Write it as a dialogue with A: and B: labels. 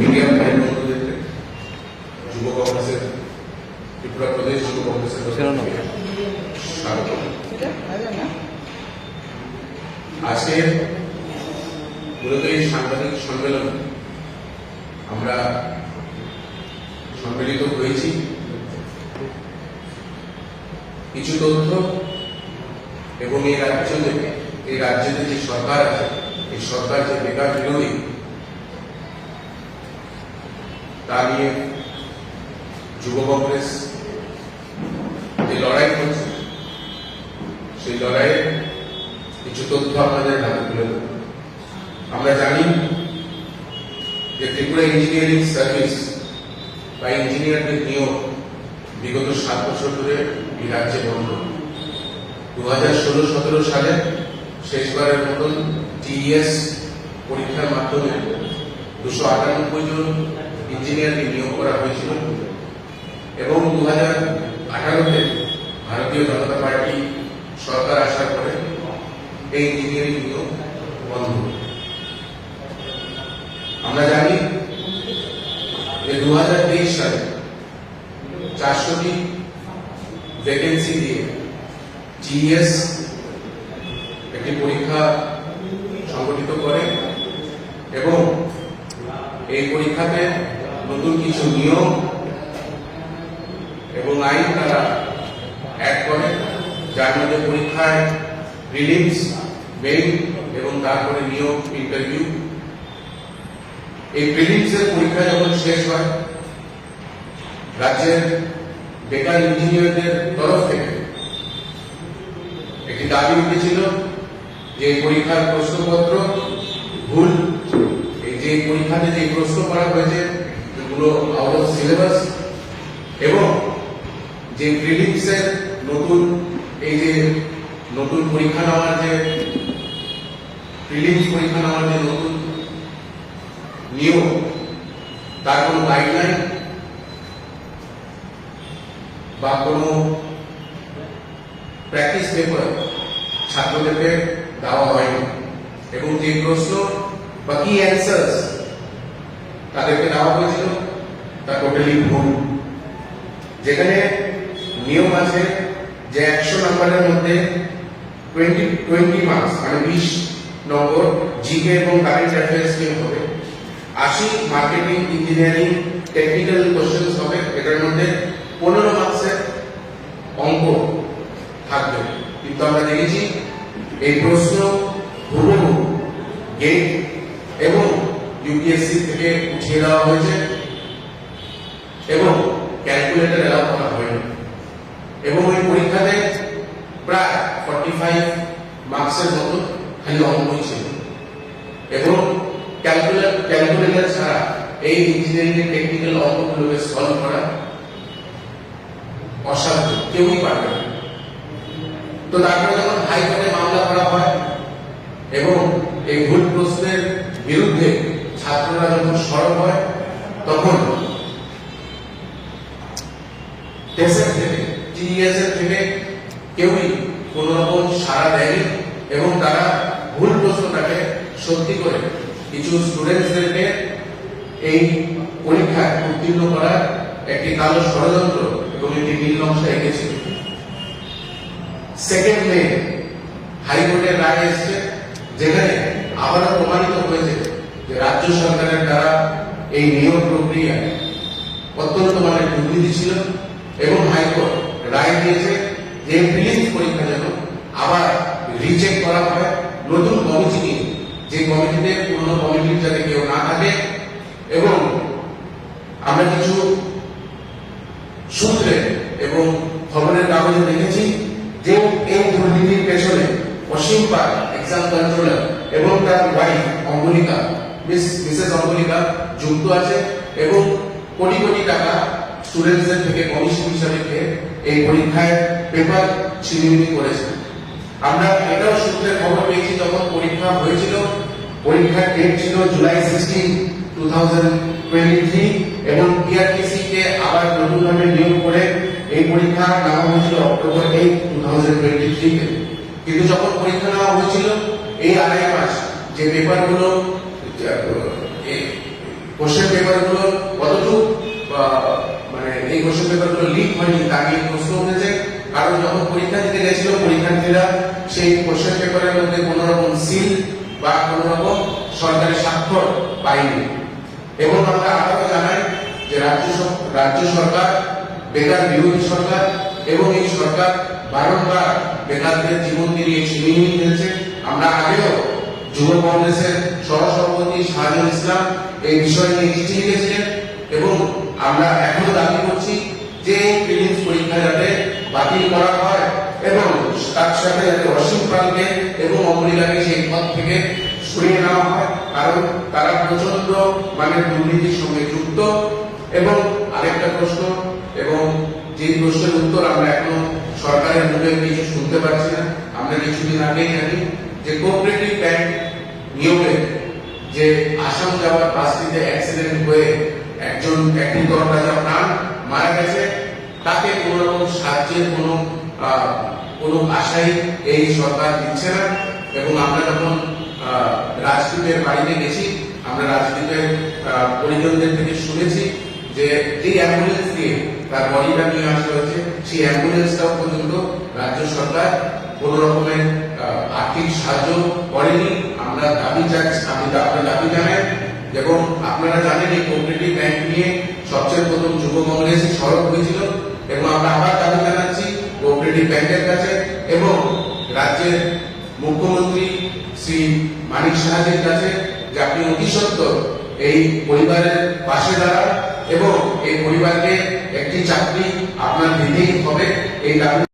A: Media ভাই বন্ধুদেরকে যুব কংগ্রেসের ত্রিপুরা প্রদেশ যুব কংগ্রেসের স্বাগত। আজকে মূলত এই সাংবাদিক সম্মেলন আমরা সম্মিলিত হয়েছি কিছু তথ্য এবং এই রাজ্যে যে সরকার আছে, এই সরকার যে বেকার বিরোধী তা নিয়ে যুব কংগ্রেস যে লড়াই করছে, সেই লড়াইয়ের কিছু তথ্য আপনাদের হাতে তুলে দেব। আমরা জানি যে ত্রিপুরা ইঞ্জিনিয়ারিং সার্ভিস বা ইঞ্জিনিয়ারদের নিয়োগ বিগত 7 বছর ধরে এই রাজ্যে বন্ধ। 2016-17 সালে শেষবারের মতন টিইএস পরীক্ষার মাধ্যমে 298 জন ইঞ্জিনিয়ারকে নিয়োগ করা হয়েছিল এবং 2018-তে ভারতীয় জনতা পার্টি সরকার আসার পরে এই ইঞ্জিনিয়ারিং নিয়োগ বন্ধ। আমরা জানি যে 2023 সালে 400টি ভ্যাকেন্সি দিয়ে টিইএস একটি পরীক্ষা সংগঠিত করে এবং এই পরীক্ষাতে নতুন কিছু নিয়ম এবং আইন তারা অ্যাড করে, যার মধ্যে পরীক্ষায় প্রিলিমস, মেইন এবং তারপরে নিয়োগ ইন্টারভিউ। এই প্রিলিমসের পরীক্ষা যখন শেষ হয়, রাজ্যের বেকার ইঞ্জিনিয়ারদের তরফ থেকে একটি দাবি উঠেছিল যে পরীক্ষার প্রশ্নপত্র ভুল, এই যে পরীক্ষাতে যে প্রশ্ন করা হয়েছে এগুলো আউট অফ সিলেবাস এবং যে প্রিলিমসের নতুন পরীক্ষা নেওয়ার যে প্রিলিমস পরীক্ষা নেওয়ার যে নতুন নিয়ম, তার কোনো গাইডলাইন বা কোনো প্র্যাকটিস পেপার ছাত্রদেরকে দেওয়া হয়নি এবং যে প্রশ্ন বা কি অ্যান্সার্স তাদেরকে দেওয়া হয়েছিল তা টোটালি ভুল। যেখানে নিয়ম আছে যে 100 নম্বরের মধ্যে 20 মার্কস মানে 20 নম্বর জিকে এবং কারেন্ট অ্যাফেয়ার্স নিয়ে হবে, 80 মার্কেটিং, ইঞ্জিনিয়ারিং, টেকনিক্যাল কোশ্চেন্স হবে, এটার মধ্যে 15 মার্কসের অঙ্ক থাকবে। কিন্তু আমরা দেখেছি এই প্রশ্ন হুবহু গেট এবং ইউপিএসসি থেকে উঠিয়ে দেওয়া হয়েছে এবং ক্যালকুলেটর এলাও করা হয়নি এবং ওই পরীক্ষাতে প্রায় 45 মার্কসের মতো খালি অঙ্কই ছিল এবং ক্যালকুলেটর ছাড়া এই ইঞ্জিনিয়ারিং এর টেকনিক্যাল অঙ্কগুলোকে সলভ করা অসাধ্য, কেউই পারবে না। তো তারপরে যখন হাইকোর্টে মামলা করা হয় এবং এই ভুল প্রশ্নের বিরুদ্ধে ছাত্ররা যখন সরব হয়, তখন টিইএস এর থেকে কেউই কোন রকম সাড়া দেয়নি এবং তারা ভুল প্রশ্নটাকে সত্যি করে কিছু স্টুডেন্টসদেরকে এই পরীক্ষায় উত্তীর্ণ করার একটি কালো ষড়যন্ত্র এবং একটি নীল নকশা এঁকেছিল। 2 মে হাইকোর্টের রায় এসেছে, যেখানে আবারও প্রমাণিত হয়েছে যে রাজ্য সরকারের দ্বারা এই নিয়োগ প্রক্রিয়া অত্যন্ত মানের দুর্নীতি ছিল এবং হাইকোর্ট রায় দিয়েছে যে প্রিলিমস পরীক্ষা যেন আবার রিচেক করা হয় নতুন কমিটি নিয়ে, যে কমিটিতে পুরনো কমিটির যাতে কেউ না থাকে। এবং আমরা কিছু সূত্রে এবং খবরের কাগজে দেখেছি যে এই দুর্নীতির পেছনে অসীম পাল, এক্সাম কন্ট্রোলার এবং তার ওয়াইফ অঙ্গলিকা, মিসেস অঙ্গলিকা যুক্ত আছে এবং কোটি কোটি টাকা স্টুডেন্টসদের থেকে কমিশন হিসাবে এই পরীক্ষায় পেপার ছিনিমিনি করেছে। আমরা এটাও সূত্রে খবর পেয়েছি, যখন পরীক্ষা হয়েছিল, পরীক্ষার ডেট ছিল জুলাই 16, 2023 এবং পিআরটিসি কে আবার নতুনভাবে নিয়োগ করে এই পরীক্ষা নেওয়া হয়েছিল অক্টোবর 8, 2023 তে। কিন্তু যখন পরীক্ষা নেওয়া হয়েছিল এই 2.5 মাস যে পেপারগুলো কোশ্চেন পেপারগুলো কতটুকু মানে এই কোশ্চেন পেপারগুলো লিক হয়নি তা নিয়ে প্রশ্ন উঠেছে। কারণ যখন পরীক্ষা দিতে গেছিল পরীক্ষার্থীরা সেই কোশ্চেন পেপারের মধ্যে কোনো রকম সিল বা কোনো রকম সরকারি স্বাক্ষর পায়নি। এবং আমরা আরো জানাই যে রাজ্য সরকার বেকার বিরোধী সরকার এবং এই সরকার বারংবার বেকারদের জীবন নিয়ে ছিনিয়ে নিয়েছে। আমরা আগেও যুব কংগ্রেসের সহসভাপতি শাহজাহান ইসলাম এই বিষয় নিয়ে চিঠি লিখেছিলেন এবং আমরা এখনো দাবি করছি যে প্রিলিমস পরীক্ষা যাতে বাতিল করা হয় এবং তার সাথে যাতে অসীম পালকে এবং অমরিকাকে সেই পদ থেকে সরিয়ে নেওয়া হয়, কারণ তারা প্রচন্ড মানের দুর্নীতির সঙ্গে যুক্ত। এবং আরেকটা প্রশ্ন, এবং যে প্রশ্নের উত্তর আমরা এখনো সরকারের মুখে কিছু শুনতে পাচ্ছি না। আমরা কিছুদিন আগেই জানি যে কোঅপারেটিভ ব্যাংক নিয়োগে যে আসাম যাওয়ার বাসটিতে অ্যাক্সিডেন্ট হয়ে একজন রাজা প্রাণ মারা গেছে, তাকে কোন রকম সাহায্যের কোনো আশাই এই সরকার দিচ্ছে না। এবং আমরা যখন রাজদীপের বাড়িতে গেছি, আমরা রাজদীপের পরিজনদের থেকে শুনেছি যে এই অ্যাম্বুলেন্স দিয়ে তার বডিটা নিয়ে আসা হয়েছে, সেই অ্যাম্বুলেন্সটাও পর্যন্ত রাজ্য সরকার কোন রকমের আর্থিক সাহায্য করেনি। আমরা দাবি জানাই। এবং আপনারা জানেন এই কোঅপারেটিভ ব্যাংক নিয়ে সবচেয়ে প্রথম যুব কংগ্রেস সরব হয়েছিল এবং আমরা আবার দাবি জানাচ্ছি কোঅপারেটিভ ব্যাংকের কাছে এবং রাজ্যের মুখ্যমন্ত্রী শ্রী মানিক সাহাজির কাছে যে আপনি অতি সত্বর এই পরিবারের পাশে দাঁড়ান এবং এই পরিবারকে একটি চাকরি আপনার দিতেই হবে, এই দাবি